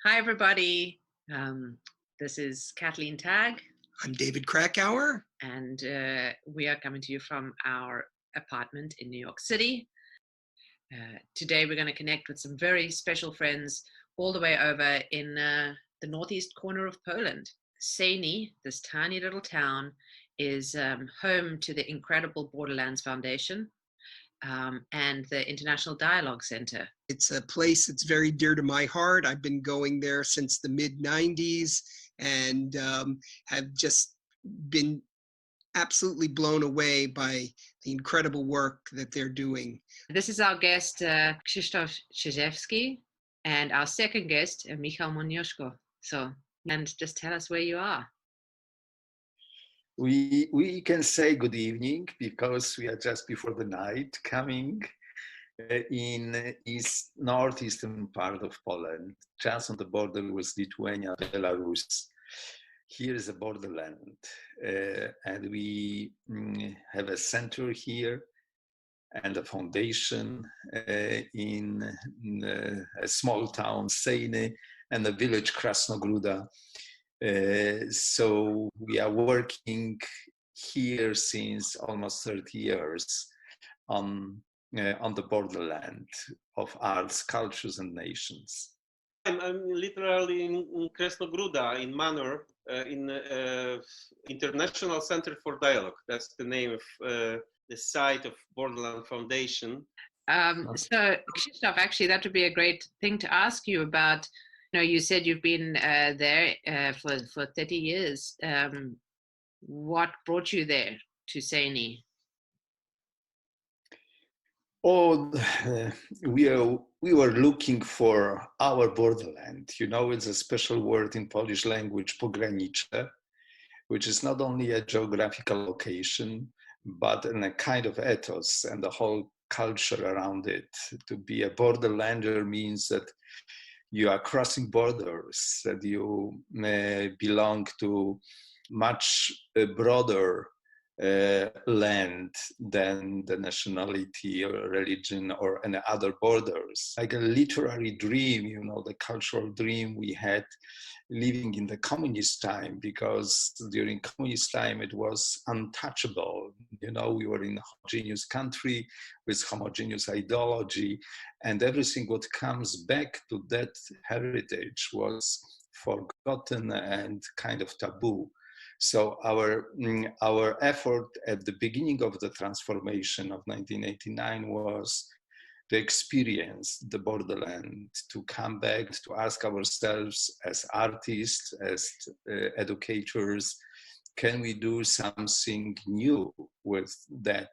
Hi, everybody. This is Kathleen Tagg. I'm David Krakauer. And we are coming to you from our apartment in New York City. Today, we're going to connect with some very special friends all the way over in the northeast corner of Poland. Sejny, this tiny little town, is home to the incredible Borderlands Foundation and the International Dialogue Center. It's a place that's very dear to my heart. I've been going there since the mid-90s and have just been absolutely blown away by the incredible work that they're doing. This is our guest, Krzysztof Czyżewski, and our second guest, Michał Moniuszko. And just tell us where you are. We can say good evening because we are just before the night coming in northeastern part of Poland, just on the border with Lithuania, Belarus. Here is a borderland, and we have a center here and a foundation in a small town, Sejny, and a village, Krasnogruda. So we are working here since almost 30 years on the borderland of arts, cultures, and nations. I'm literally in Krasnogruda, in Manor, in International Center for Dialogue. That's the name of the site of Borderlands Foundation. So, Krzysztof, actually, that would be a great thing to ask you about. You said you've been there for 30 years. What brought you there to Sejny? We were looking for our borderland. It's a special word in Polish language, pogranicze, which is not only a geographical location, but a kind of ethos and the whole culture around it. To be a borderlander means that you are crossing borders, that you belong to much broader land than the nationality or religion or any other borders. Like a literary dream, the cultural dream we had living in the communist time, because during communist time it was untouchable. We were in a homogeneous country with homogeneous ideology, and everything what comes back to that heritage was forgotten and kind of taboo. So our effort at the beginning of the transformation of 1989 was to experience the borderland, to come back, to ask ourselves as artists, as educators, can we do something new with that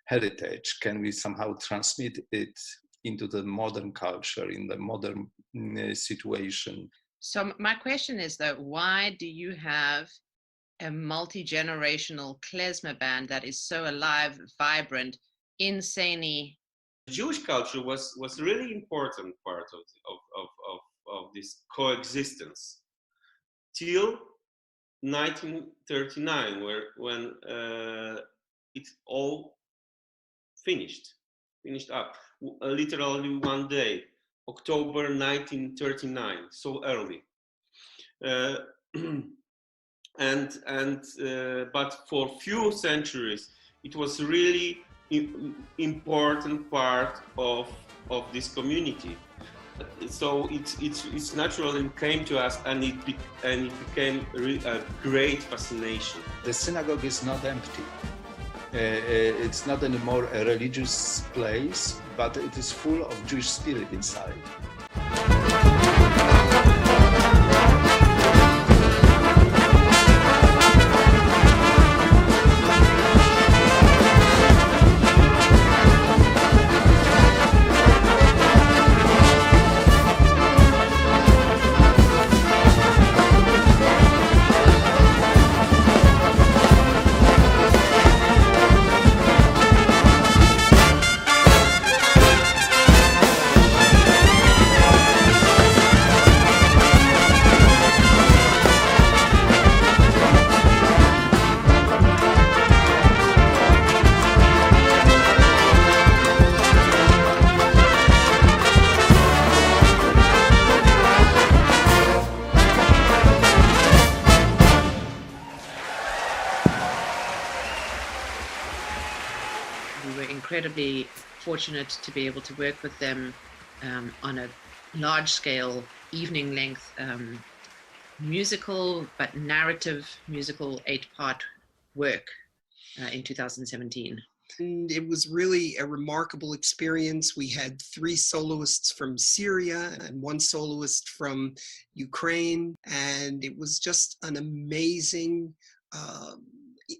heritage? Can we somehow transmit it into the modern culture, in the modern situation? So my question is, though, why do you have a multi-generational klezmer band that is so alive, vibrant in Sejny? Jewish culture was really important part of this coexistence till 1939, when it all finished up. Literally one day, October 1939, so early. But for few centuries, it was really important part of this community. So it's natural and came to us, and it became a great fascination. The synagogue is not empty. It's not anymore a religious place, but it is full of Jewish spirit inside. incredibly fortunate to be able to work with them on a large scale, evening length, musical but narrative musical 8-part work in 2017. And it was really a remarkable experience. We had 3 soloists from Syria and 1 soloist from Ukraine, and it was just an amazing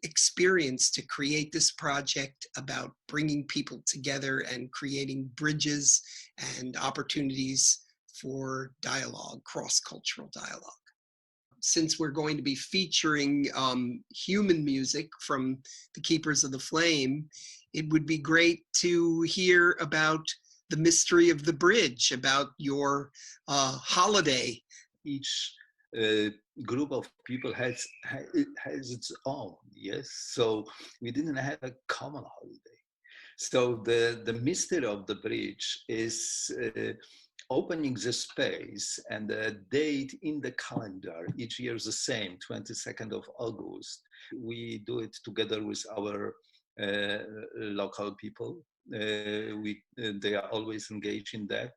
experience to create this project about bringing people together and creating bridges and opportunities for dialogue, cross-cultural dialogue. Since we're going to be featuring human music from the Keepers of the Flame, it would be great to hear about the mystery of the bridge, about your holiday. Each group of people has its own, yes? So we didn't have a common holiday. So the mystery of the bridge is opening the space, and the date in the calendar each year is the same, 22nd of August. We do it together with our local people. They are always engaged in that.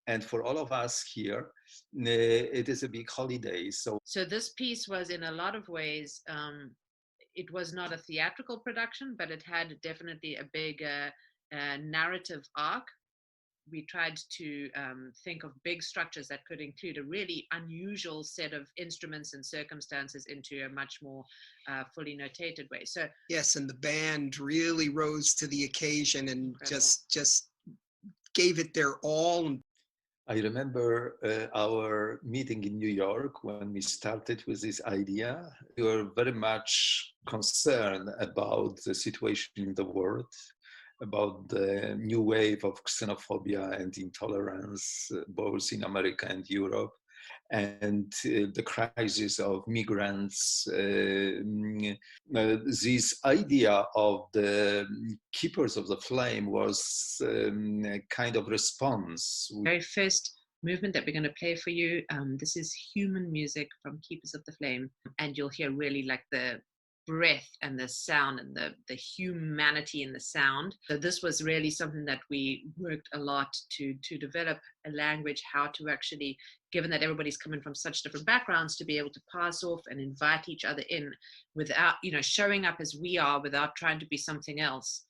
And for all of us here, it is a big holiday. So this piece was, in a lot of ways, it was not a theatrical production, but it had definitely a big narrative arc. We tried to think of big structures that could include a really unusual set of instruments and circumstances into a much more fully notated way. So yes, and the band really rose to the occasion and incredible. just gave it their all. I remember our meeting in New York when we started with this idea. We were very much concerned about the situation in the world, about the new wave of xenophobia and intolerance, both in America and Europe, and the crisis of migrants. This idea of the Keepers of the Flame was a kind of response. The very first movement that we're going to play for you, this is human music from Keepers of the Flame, and you'll hear really like the breath and the sound and the humanity in the sound. So this was really something that we worked a lot to develop a language, how to actually, given that everybody's coming from such different backgrounds, to be able to pass off and invite each other in without, showing up as we are without trying to be something else.